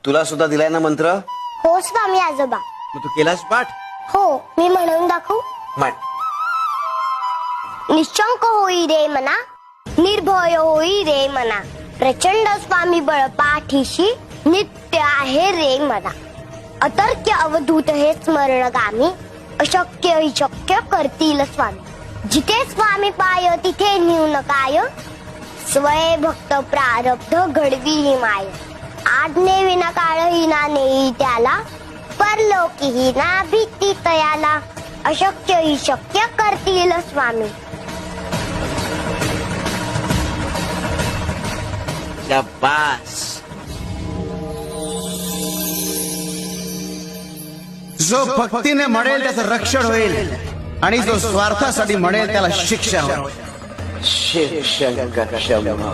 तुला सुद्धा दिलाय ना मंत्र? हो स्वामी आजोबा. मग तू केलास पाठ? हो, मी म्हणून दाखवू? म्हण. निशंक होई रे मना, निर्भय होई रे मना, प्रचंड स्वामी बळ पाठीशी, नित्य आहे रे मना. अतर्क्य अवधूत हे स्मरणगामी, अशक्य ही शक्य करतील स्वामी. जिथे स्वामी पाय तिथे न्यून काय, स्वय भक्त प्रारब्ध घडवी ही माय. आज्ञे विना काळ ही ना नेई त्याला, परलोकी ही ना भीती तयाला. अशक्य ही शक्य करतील स्वामी. शाबास. जो भक्तीने म्हणेल त्याचं रक्षण होईल आणि जो स्वार्थासाठी म्हणेल त्याला शिक्षा होईल. शिव शंकर शंभो.